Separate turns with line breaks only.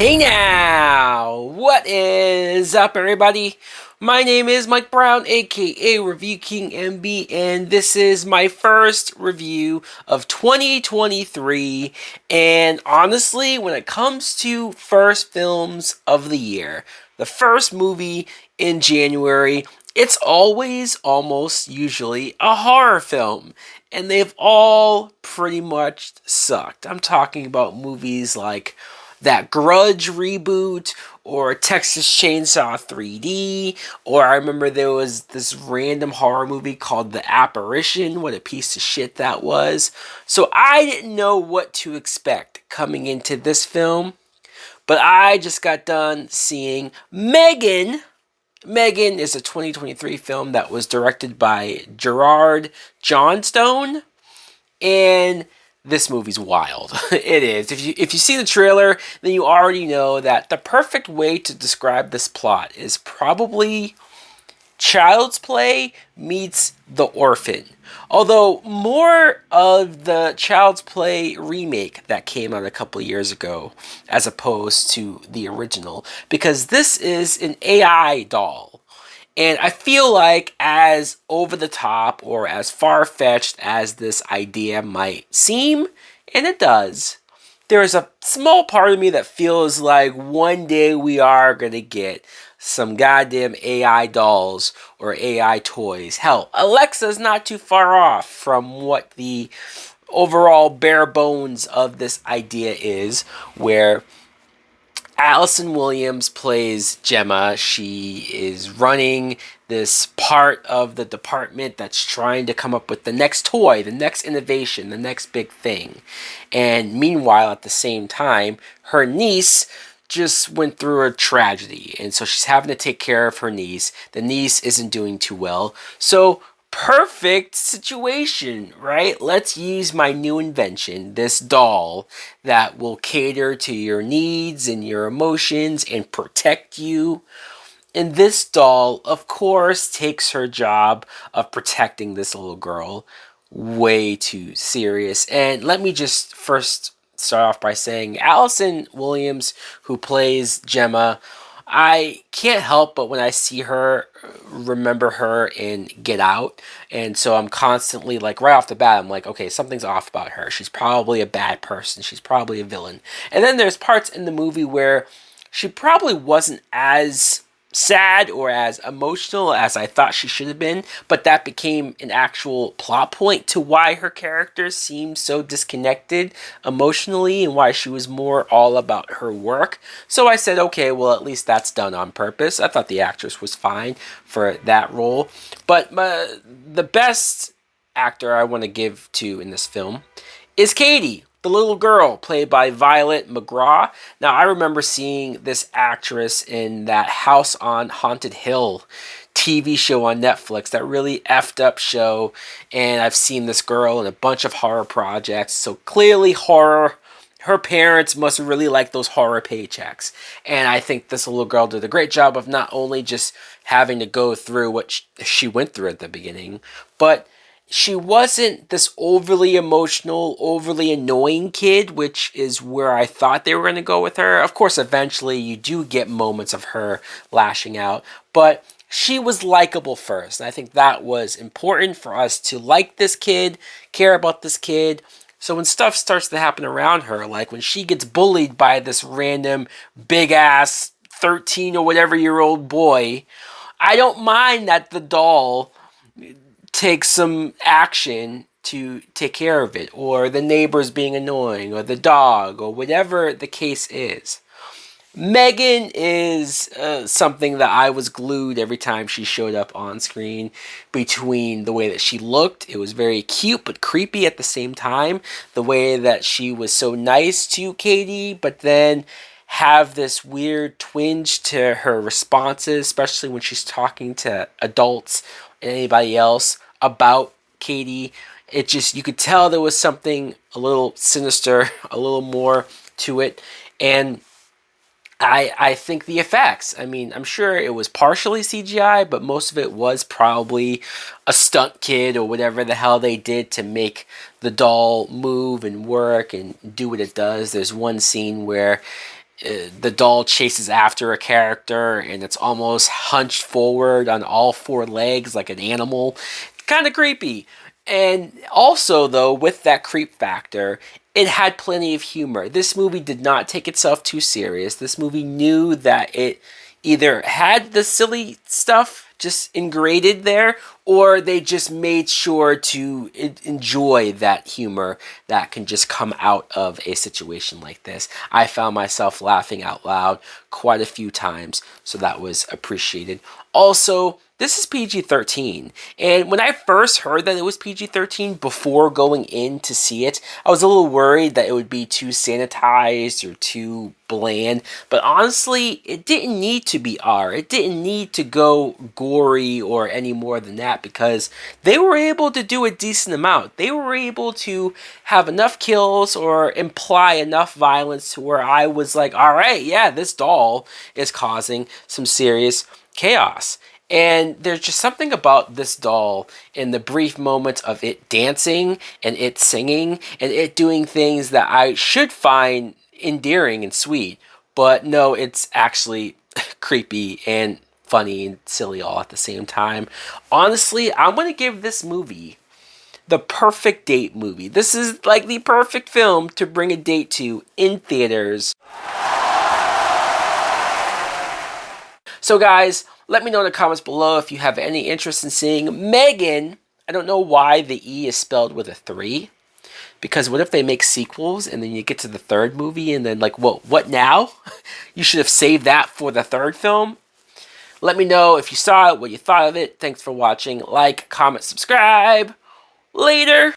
Hey now! What is up, everybody? My name is Mike Brown, aka Review King MB, and this is my first review of 2023. And honestly, when it comes to first films of the year, the first movie in January, it's always almost usually a horror film. And they've all pretty much sucked. I'm talking about movies like that Grudge reboot or Texas Chainsaw 3D, or I remember there was this random horror movie called The Apparition. What a piece of shit that was. So I didn't know what to expect coming into this film, but I just got done seeing M3GAN. M3GAN is a 2023 film that was directed by Gerard Johnstone, and this movie's wild. It is. If you see the trailer, then you already know that the perfect way to describe this plot is probably Child's Play meets The Orphan. Although more of the Child's Play remake that came out a couple years ago as opposed to the original, because this is an AI doll. And I feel like, as over the top or as far fetched as this idea might seem, and it does, there's a small part of me that feels like one day we are going to get some goddamn AI dolls or AI toys. Hell, Alexa's not too far off from what the overall bare bones of this idea is, where Allison Williams plays Gemma. She is running this part of the department that's trying to come up with the next toy, the next innovation, the next big thing. And meanwhile, at the same time, her niece just went through a tragedy, and so she's having to take care of her niece. The niece isn't doing too well. So perfect situation, right? Let's use my new invention, this doll that will cater to your needs and your emotions and protect you. And this doll, of course, takes her job of protecting this little girl way too serious. And let me just first start off by saying Allison Williams, who plays Gemma, I can't help but when I see her remember her in Get Out. And so I'm constantly like, right off the bat, I'm like, okay, something's off about her. She's probably a bad person. She's probably a villain. And then there's parts in the movie where she probably wasn't as sad or as emotional as I thought she should have been, but that became an actual plot point to why her character seemed so disconnected emotionally and why she was more all about her work. So I said, okay, well, at least that's done on purpose. I thought the actress was fine for that role. But the best actor I want to give to in this film is Katie, the little girl played by Violet McGraw. Now, I remember seeing this actress in that House on Haunted Hill TV show on Netflix, that really effed up show, and I've seen this girl in a bunch of horror projects, so clearly horror. Her parents must really like those horror paychecks. And I think this little girl did a great job of not only just having to go through what she went through at the beginning, but she wasn't this overly emotional, overly annoying kid, which is where I thought they were going to go with her. Of course, eventually you do get moments of her lashing out, but she was likable first. And I think that was important for us to like this kid, care about this kid. So when stuff starts to happen around her, like when she gets bullied by this random big ass 13 or whatever year old boy, I don't mind that the doll take some action to take care of it, or the neighbors being annoying, or the dog, or whatever the case is. M3GAN is something that I was glued every time she showed up on screen. Between the way that she looked, it was very cute but creepy at the same time. The way that she was so nice to Katie, but then have this weird twinge to her responses, especially when she's talking to adults and anybody else about Katie. It just, you could tell there was something a little sinister, a little more to it. And I think the effects, I mean, I'm sure it was partially CGI, but most of it was probably a stunt kid or whatever the hell they did to make the doll move and work and do what it does. There's one scene where the doll chases after a character and it's almost hunched forward on all four legs like an animal. Kind of creepy. And also, though, with that creep factor, it had plenty of humor. This movie did not take itself too serious. This movie knew that it either had the silly stuff just ingrained there, or they just made sure to enjoy that humor that can just come out of a situation like this. I found myself laughing out loud quite a few times, so that was appreciated. Also, this is PG-13, and when I first heard that it was PG-13 before going in to see it, I was a little worried that it would be too sanitized or too bland, but honestly, it didn't need to be R. It didn't need to go gory or any more than that, because they were able to do a decent amount. They were able to have enough kills or imply enough violence to where I was like, all right, yeah, this doll is causing some serious chaos. And there's just something about this doll in the brief moments of it dancing and it singing and it doing things that I should find endearing and sweet. But no, it's actually creepy and funny and silly all at the same time. Honestly, I'm going to give this movie the perfect date movie. This is like the perfect film to bring a date to in theaters. So guys, let me know in the comments below if you have any interest in seeing M3GAN. I don't know why the E is spelled with a 3. Because what if they make sequels and then you get to the third movie and then like, whoa, what now? You should have saved that for the third film. Let me know if you saw it, what you thought of it. Thanks for watching. Like, comment, subscribe. Later.